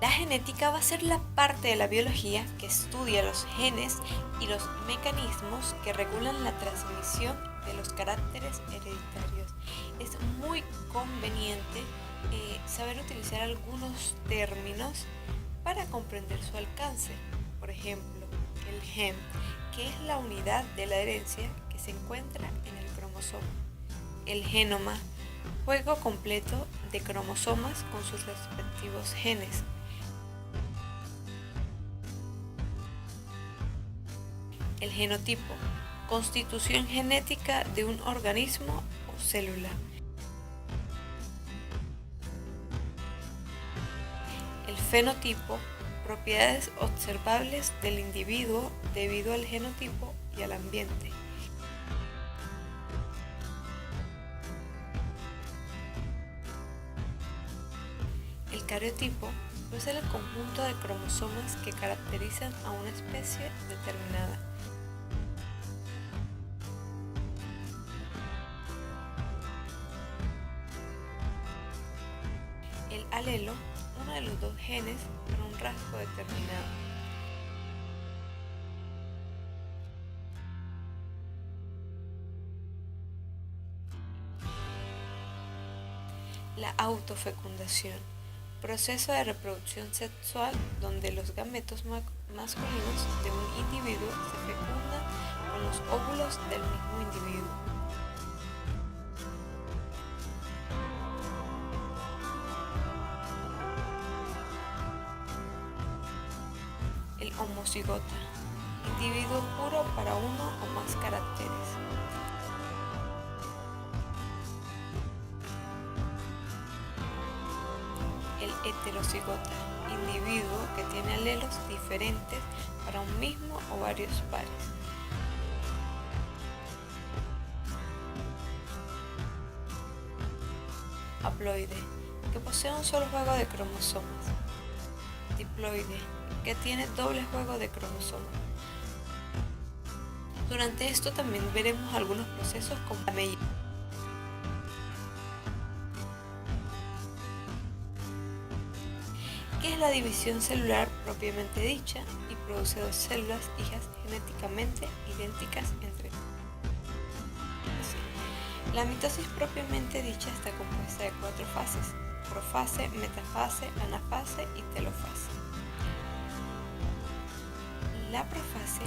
La genética va a ser la parte de la biología que estudia los genes y los mecanismos que regulan la transmisión de los caracteres hereditarios. Es muy conveniente saber utilizar algunos términos para comprender su alcance. Por ejemplo, el gen, que es la unidad de la herencia que se encuentra en el cromosoma. El genoma, juego completo de cromosomas con sus respectivos genes. El genotipo, constitución genética de un organismo o célula. El fenotipo, propiedades observables del individuo debido al genotipo y al ambiente. El cariotipo es el conjunto de cromosomas que caracterizan a una especie determinada. El alelo, uno de los dos genes para un rasgo determinado. La autofecundación, proceso de reproducción sexual donde los gametos masculinos de un individuo se fecundan con los óvulos del mismo individuo. El homocigota, individuo puro para uno o más caracteres. El heterocigota, individuo que tiene alelos diferentes para un mismo o varios pares. Haploide, que posee un solo juego de cromosomas. Diploide, que tiene doble juego de cromosomas. Durante esto también veremos algunos procesos como la meiosis. Que es la división celular propiamente dicha y produce dos células hijas genéticamente idénticas entre sí. La mitosis propiamente dicha está compuesta de 4 fases: profase, metafase, anafase y telofase. La profase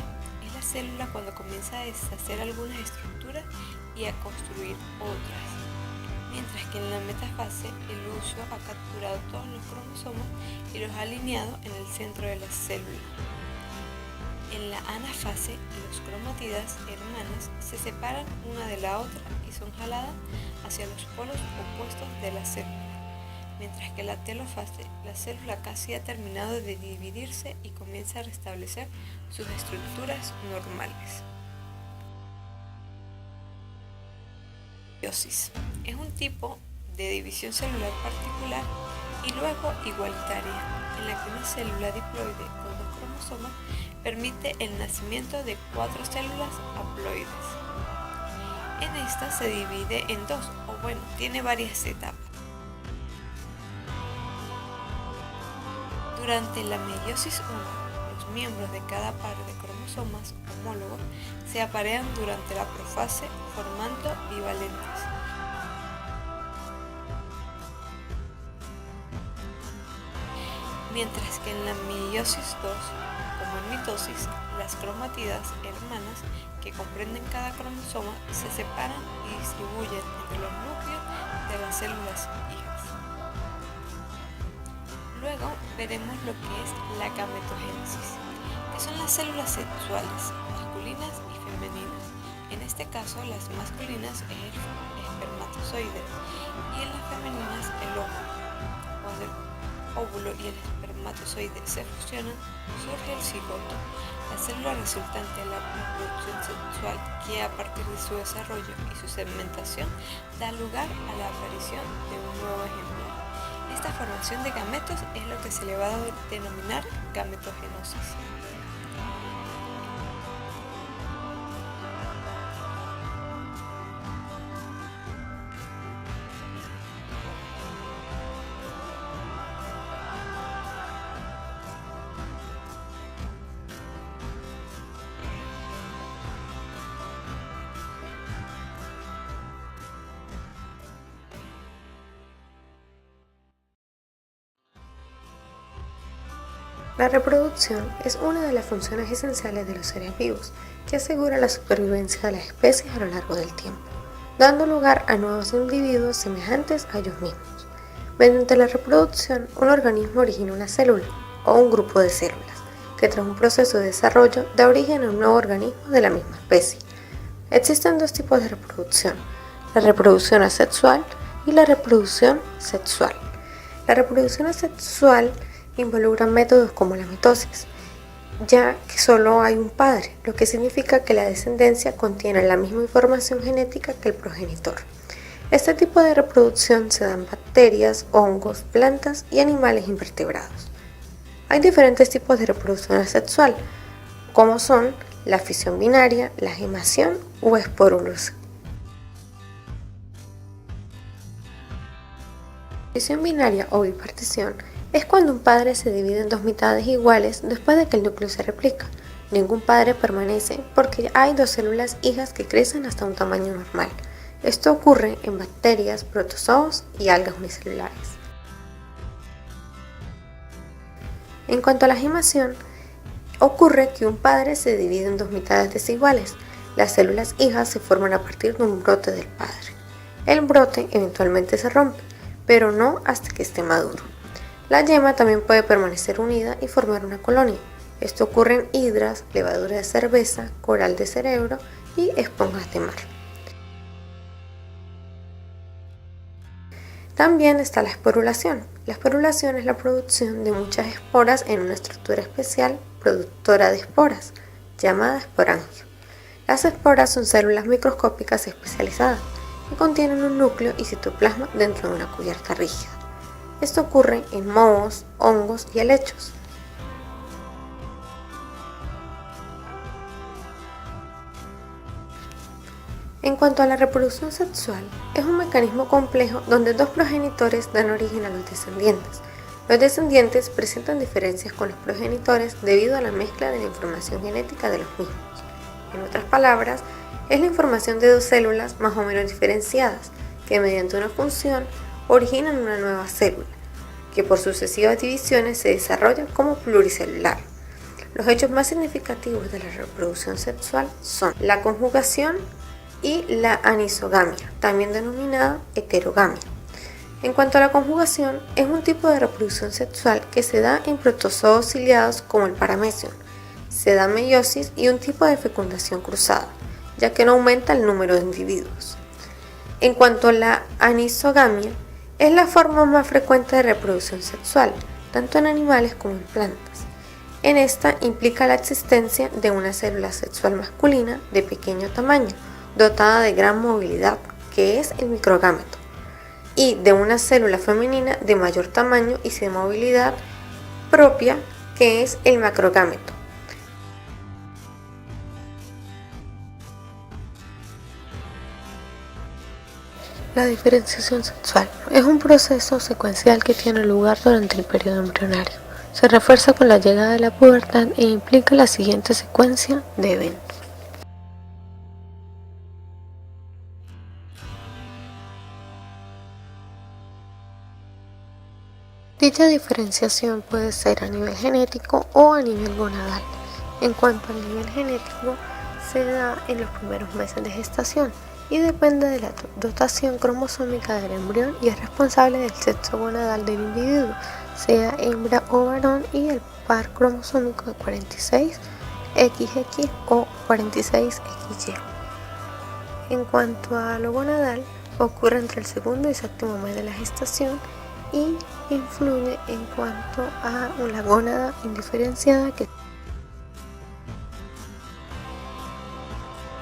es la célula cuando comienza a deshacer algunas estructuras y a construir otras, mientras que en la metafase el uso ha capturado todos los cromosomas y los ha alineado en el centro de la célula. En la anafase, los cromátidas hermanas se separan una de la otra y son jaladas hacia los polos opuestos de la célula, mientras que en la telofase, la célula casi ha terminado de dividirse y comienza a restablecer sus estructuras normales. Meiosis es un tipo de división celular particular y luego igualitaria, en la que una célula diploide con 2 cromosomas permite el nacimiento de 4 células haploides. En esta se divide en 2, tiene varias etapas. Durante la meiosis 1, los miembros de cada par de cromosomas homólogos se aparean durante la profase formando bivalentes. Mientras que en la meiosis 2, como en mitosis, las cromátidas hermanas que comprenden cada cromosoma se separan y distribuyen entre los núcleos de las células hijas. Luego veremos lo que es la gametogénesis, que son las células sexuales, masculinas y femeninas. En este caso, las masculinas es el espermatozoide y en las femeninas el óvulo. Cuando el óvulo y el espermatozoide se fusionan, surge el cigoto, la célula resultante de la reproducción sexual que a partir de su desarrollo y su segmentación da lugar a la aparición de un nuevo ejemplar. Esta formación de gametos es lo que se le va a denominar gametogenosis. La reproducción es una de las funciones esenciales de los seres vivos que asegura la supervivencia de las especies a lo largo del tiempo, dando lugar a nuevos individuos semejantes a ellos mismos. Mediante la reproducción, un organismo origina una célula o un grupo de células, que tras un proceso de desarrollo da origen a un nuevo organismo de la misma especie. Existen dos tipos de reproducción: la reproducción asexual y la reproducción sexual. La reproducción asexual involucra métodos como la mitosis, ya que solo hay un padre, lo que significa que la descendencia contiene la misma información genética que el progenitor. Este tipo de reproducción se da en bacterias, hongos, plantas y animales invertebrados. Hay diferentes tipos de reproducción asexual, como son la fisión binaria, la gemación o esporulación. La fisión binaria o bipartición es cuando un padre se divide en dos mitades iguales después de que el núcleo se replica. Ningún padre permanece porque hay dos células hijas que crecen hasta un tamaño normal. Esto ocurre en bacterias, protozoos y algas unicelulares. En cuanto a la gemación, ocurre que un padre se divide en dos mitades desiguales. Las células hijas se forman a partir de un brote del padre. El brote eventualmente se rompe, pero no hasta que esté maduro. La yema también puede permanecer unida y formar una colonia. Esto ocurre en hidras, levadura de cerveza, coral de cerebro y esponjas de mar. También está la esporulación. La esporulación es la producción de muchas esporas en una estructura especial productora de esporas, llamada esporangio. Las esporas son células microscópicas especializadas que contienen un núcleo y citoplasma dentro de una cubierta rígida. Esto ocurre en mohos, hongos y helechos. En cuanto a la reproducción sexual, es un mecanismo complejo donde dos progenitores dan origen a los descendientes. Los descendientes presentan diferencias con los progenitores debido a la mezcla de la información genética de los mismos. En otras palabras, es la información de dos células más o menos diferenciadas que mediante una función originan una nueva célula, que por sucesivas divisiones se desarrolla como pluricelular. Los hechos más significativos de la reproducción sexual son la conjugación y la anisogamia, también denominada heterogamia. En cuanto a la conjugación, es un tipo de reproducción sexual que se da en protozoos ciliados como el paramecium. Se da meiosis y un tipo de fecundación cruzada, ya que no aumenta el número de individuos. En cuanto a la anisogamia, es la forma más frecuente de reproducción sexual, tanto en animales como en plantas. En esta implica la existencia de una célula sexual masculina de pequeño tamaño, dotada de gran movilidad, que es el microgámeto, y de una célula femenina de mayor tamaño y sin movilidad propia, que es el macrogámeto. La diferenciación sexual es un proceso secuencial que tiene lugar durante el periodo embrionario. Se refuerza con la llegada de la pubertad e implica la siguiente secuencia de eventos. Dicha diferenciación puede ser a nivel genético o a nivel gonadal. En cuanto al nivel genético, se da en los primeros meses de gestación y depende de la dotación cromosómica del embrión y es responsable del sexo gonadal del individuo, sea hembra o varón, y el par cromosómico de 46 XX o 46 XY. En cuanto a lo gonadal, ocurre entre el segundo y séptimo mes de la gestación y influye en cuanto a la gónada indiferenciada que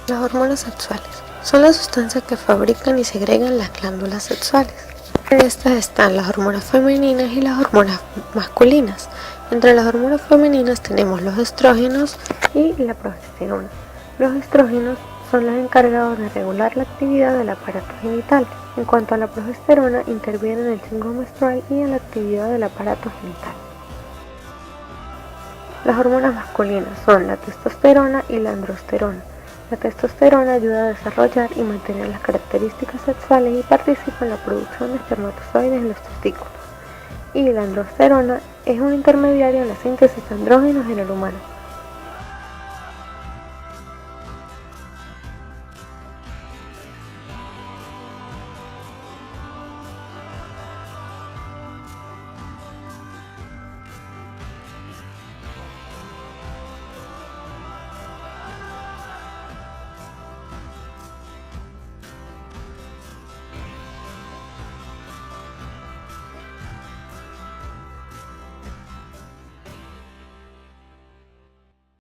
las hormonas sexuales son las sustancias que fabrican y segregan las glándulas sexuales. En estas están las hormonas femeninas y las hormonas masculinas. Entre las hormonas femeninas tenemos los estrógenos y la progesterona. Los estrógenos son los encargados de regular la actividad del aparato genital. En cuanto a la progesterona, interviene en el ciclo menstrual y en la actividad del aparato genital. Las hormonas masculinas son la testosterona y la androsterona. La testosterona ayuda a desarrollar y mantener las características sexuales y participa en la producción de espermatozoides en los testículos. y la androsterona es un intermediario en la síntesis de andrógenos en el humano.